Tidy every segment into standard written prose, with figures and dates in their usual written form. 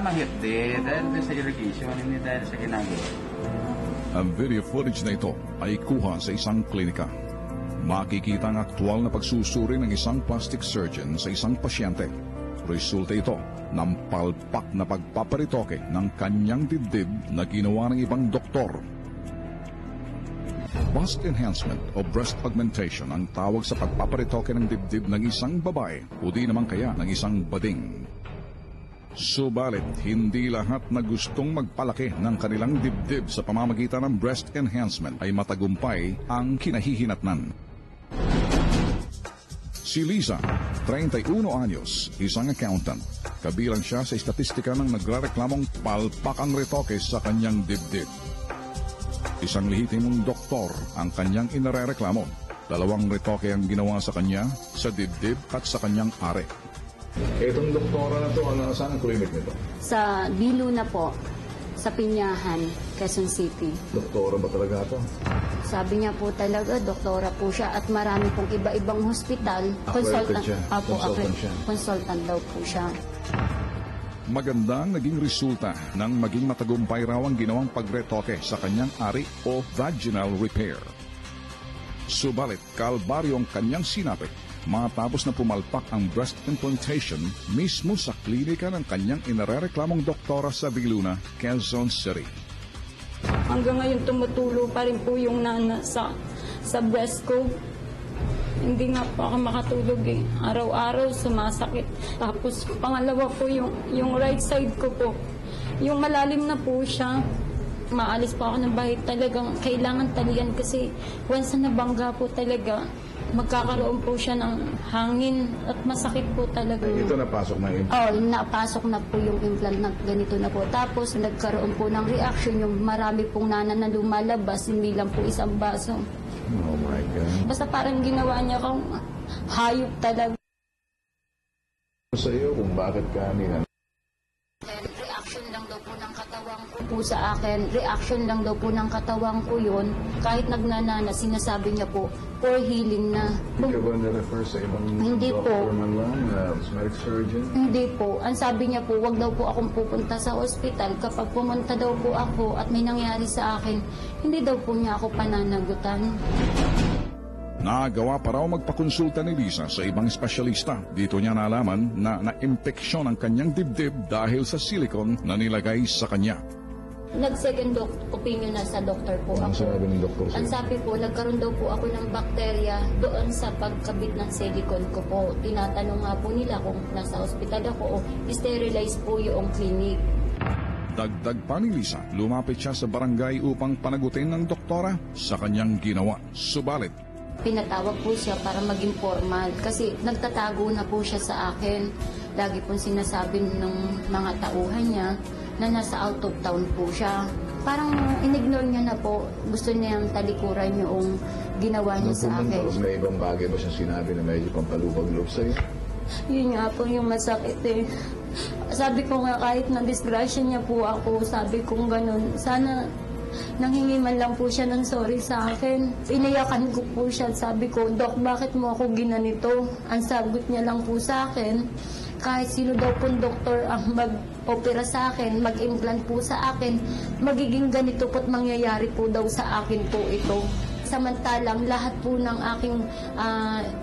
mahirti dahil sa irrigation, hindi dahil sa ginagawa. Ang video footage na ito ay kuha sa isang klinika. Makikita ang aktual na pagsusuri ng isang plastic surgeon sa isang pasyente. Resulta ito ng palpak na pagpaparitoke ng kanyang dibdib na ginawa ng ibang doktor. Bust enhancement o breast augmentation ang tawag sa pagpaparitoke ng dibdib ng isang babae o di naman kaya ng isang bading. Subalit, hindi lahat na gustong magpalaki ng kanilang dibdib sa pamamagitan ng breast enhancement ay matagumpay ang kinahihinatnan. Si Liza, 31 anyos, isang accountant. Kabilang siya sa estatistika ng nagrereklamong palpak ang retoke sa kanyang dibdib. Isang lehitimong doktor ang kanyang inarereklamo. 2 retoke ang ginawa sa kanya, sa dibdib at sa kanyang are. Itong doktora na to, saan ang clinic nito? Sa Biluna po, sa Pinyahan, Quezon City. Doktora ba talaga to? Sabi niya po talaga, doktora po siya at marami pong iba-ibang hospital. Consultant siya? Consultant siya? Consultant daw po siya. Magandang naging resulta ng maging matagumpay raw ang ginawang pagretoke sa kanyang ari o vaginal repair. Subalit, kalbaryo ang kanyang sinapit matapos na pumalpak ang breast implantation mismo sa klinika ng kanyang inarereklamong doktora sa Viluna, Quezon City. Hanggang ngayon tumutulo pa rin po yung nana sa breast ko. Hindi nga po ako makatulog eh. Araw-araw sumasakit. Tapos pangalawa po yung right side ko po. Yung malalim na po siya. Maalis po ako ng bahay. Talagang kailangan talian kasi once na nabangga po talaga, magkakaroon po siya ng hangin at masakit po talaga. Ito napasok na implant? Oo, napasok na po yung implant na ganito na po. Tapos nagkaroon po ng reaction, yung marami pong nana na lumalabas, hindi lang po isang baso. Oh my God. Basta parang ginawa niya kang hayop talaga. Sa iyo kung bakit kanina? Reaction lang daw po ng katawang ko po sa akin. Reaction lang daw po ng katawang ko yun. Kahit nagnanana, sinasabi niya po, for healing na. Hindi ka ba na-refer sa ibang Hindi doctor po. man lang, cosmetic surgeon? Hindi po. Ang sabi niya po, wag daw po akong pupunta sa ospital. Kapag pumunta daw po ako at may nangyari sa akin, hindi daw po niya ako pananagutan. Nagawa pa raw magpakonsulta ni Lisa sa ibang espesyalista. Dito niya nalaman na na-impeksyon ang kanyang dibdib dahil sa silicone na nilagay sa kanya. Nag-second opinion na sa doktor po Ang ako. sabi ng doktor Ang sa'yo? sabi po, nagkaroon daw po ako ng bakterya doon sa pagkabit ng silicone ko po. Tinatanong nga po nila kung nasa ospital ako o sterilize po yung clinic. Dagdag pa ni Lisa, lumapit siya sa barangay upang panagutin ng doktora sa kanyang ginawa. Subalit, Pinatawag po siya para maging formal kasi nagtatago na po siya sa akin. Lagi pong sinasabi ng mga tauhan niya na nasa out of town po siya. Parang inignore niya na po. Gusto niyang talikuran yung ginawa niya sa akin. May ibang bagay ba siya sinabi na medyo pampalubag-loob sa'yo? Yun nga po yung masakit eh. Sabi ko nga kahit na disgrasya niya po ako, sabi ko ganun, sana nanghingi man lang po siya ng sorry sa akin. Inayakan ko po siya. Sabi ko, Dok, bakit mo ako ginanito? Ang sagot niya lang po sa akin, kahit sino daw pong doktor ang mag-opera sa akin, mag-implant po sa akin, magiging ganito po't mangyayari po daw sa akin po ito. Samantalang lahat po ng aking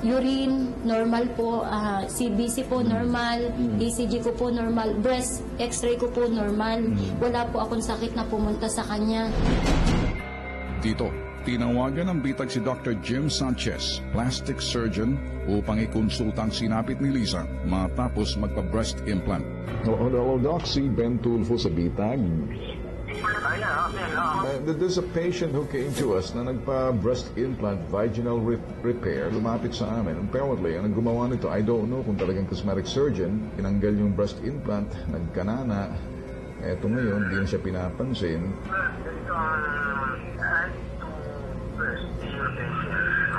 urine, normal po, CBC po normal, ECG ko po normal, breast x-ray ko po normal. Wala po akong sakit na pumunta sa kanya. dito, tinawagan ng bitag si Dr. Jim Sanchez, plastic surgeon, upang ikonsulta ang sinapit ni Lisa matapos magpa-breast implant. Hello, Doc. Si Ben Tulfo sa bitag. There's a patient who came to us na nagpa-breast implant vaginal repair, lumapit sa amin. Apparently, ang gumawa nito, I don't know kung talagang cosmetic surgeon, tinanggal yung breast implant, nagkanana. Eto ngayon, di na siya pinapansin.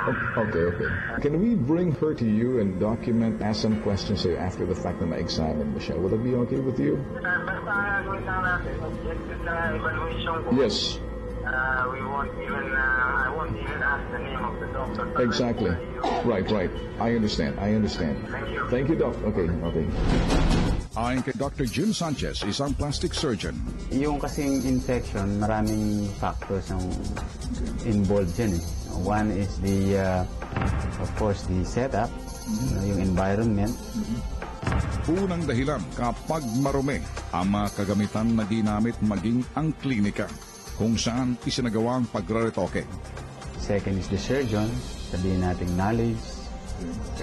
Okay. Can we bring her to you and document, ask some questions here after the fact na ma-examine mo siya? Would that be okay with you? Yes. We won't even, I won't even ask the name of the doctor. Exactly. Right. I understand. Thank you. Thank you, Doc. Okay. Ayon kay Dr. Jim Sanchez, isang plastic surgeon, Yung kasing infection, maraming factors ang involved dyan eh. One is of course, the setup, yung environment. unang dahilan kapag marumi ang mga kagamitan na ginamit maging ang klinika kung saan isinagawa ang pagraretoke. Second is the surgeon, sabihin natin knowledge,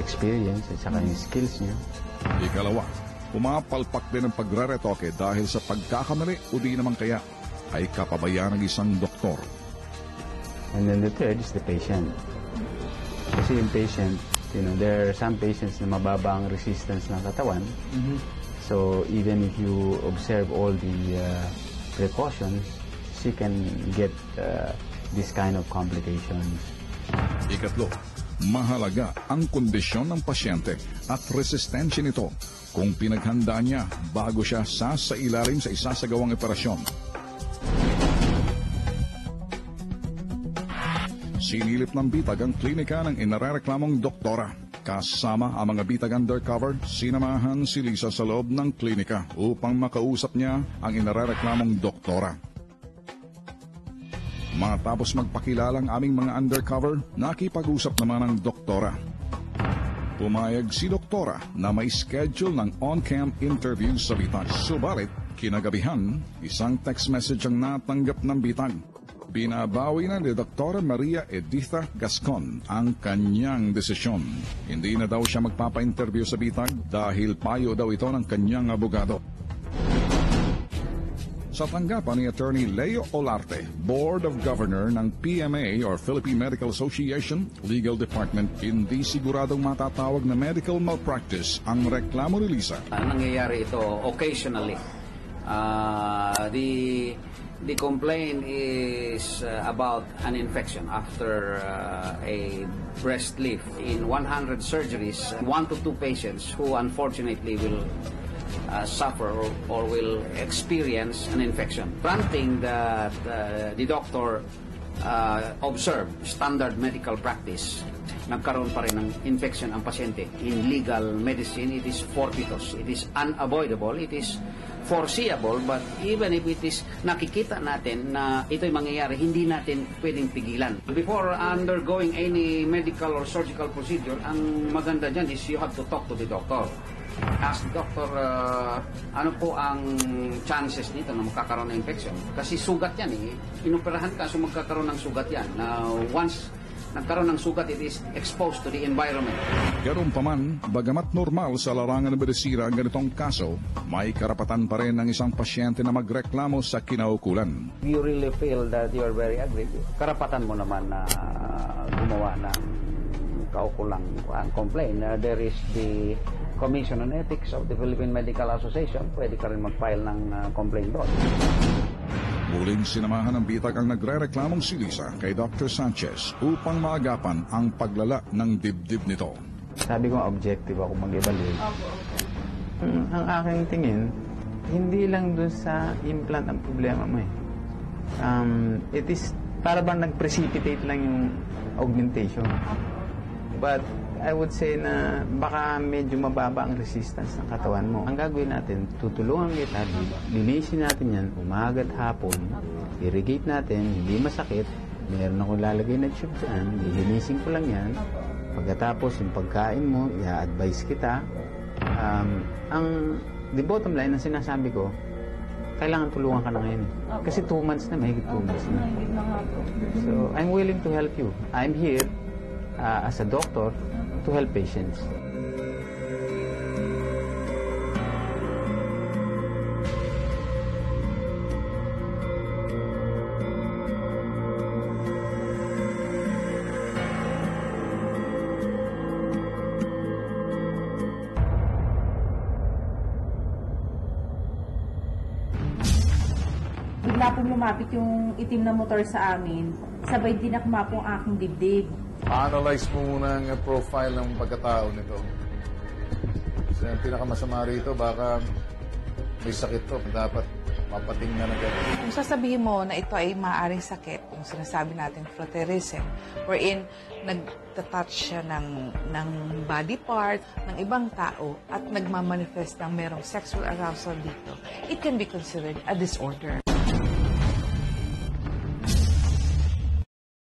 experience, at saka yung skills niya. Ikalawa, pumapalpak din ang pagraretoke dahil sa pagkakamali o di naman kaya ay kapabayaan ng isang doktor. And then the third is the patient. Kasi yung patient, there are some patients na mababa ang resistance ng katawan. So even if you observe all the precautions, she can get this kind of complications. Ikatlo, mahalaga ang kondisyon ng pasyente at resistensya nito kung pinaghandaan niya bago siya sasailalim sa isasagawang operasyon. Sinilip ng bitag ang klinika ng inarereklamong doktora. Kasama ang mga bitag undercover, sinamahan si Lisa sa loob ng klinika upang makausap niya ang inarereklamong doktora. Matapos magpakilala ang aming mga undercover, nakipag-usap naman ang doktora. Pumayag si doktora na may schedule ng on-cam interview sa bitag. Subalit, kinagabihan, isang text message ang natanggap ng bitag. Binabawi na ni Dr. Maria Editha Gascon ang kanyang desisyon. Hindi na daw siya magpapa-interview sa bitag dahil payo daw ito ng kanyang abogado. Sa tanggapan ni Attorney Leo Olarte, Board of Governor ng PMA or Philippine Medical Association Legal Department, hindi siguradong matatawag na medical malpractice ang reklamo ni Lisa. Nangyayari ito occasionally. The complaint is about an infection after a breast lift. In 100 surgeries, 1 to 2 patients who unfortunately will suffer or will experience an infection. Granting that the doctor observe standard medical practice, nagkaroon pa rin ng infection ang pasyente. In legal medicine, it is fortuitous. It is unavoidable. It is foreseeable, but even if it is nakikita natin na ito'y mangyayari, hindi natin pwedeng pigilan. Before undergoing any medical or surgical procedure, ang maganda dyan is you have to talk to the doctor. Ask the doctor, ano po ang chances nito na magkakaroon ng infection? Kasi sugat yan eh. Inoperahan ka, so magkakaroon ng sugat yan. Now, once nagkaroon ng sugat, it is exposed to the environment. Ganoon pa man, bagamat normal sa larangan ng medisina ang ganitong kaso, may karapatan pa rin ng isang pasyente na magreklamo sa kinaukulan. You really feel that you are very angry. Karapatan mo naman na gumawa ng kaukulang complaint. There is the Commission on Ethics of the Philippine Medical Association. Pwede ka rin mag-file ng complaint doon. Muling sinamahan ng bitag ang nagre-reklamong si Lisa kay Dr. Sanchez upang maagapan ang paglala ng dibdib nito. Sabi ko, objective ako mag-evaluate. Ang aking tingin, hindi lang dun sa implant ang problema mo eh. It is, para bang nag-precipitate lang yung augmentation. But I would say na baka medyo mababa ang resistance ng katawan mo. Ang gagawin natin, tutulungan kita, linisin natin yan, umaga at hapon, irrigate natin, hindi masakit, meron akong lalagay na tube dyan, lilinisin ko lang yan. Pagkatapos yung pagkain mo, i-advise kita. The bottom line, ang sinasabi ko, kailangan tulungan ka na ngayon. Kasi 2 months na, mahigit 2 months na. So, I'm willing to help you. I'm here as a doctor to help patients. Bigla pong lumapit yung itim na motor sa amin, sabay dinakma po ang aking dibdib. Analyze mo muna ang profile ng pagkatao nito. Kasi ang pinakamasama rito, baka may sakit to. Dapat mapatingnan agad. Kung sasabihin mo na ito ay maaaring sakit, yung sinasabi natin flirterism, wherein nagtatouch siya ng body part ng ibang tao at nagmamanifest ng merong sexual arousal dito, it can be considered a disorder.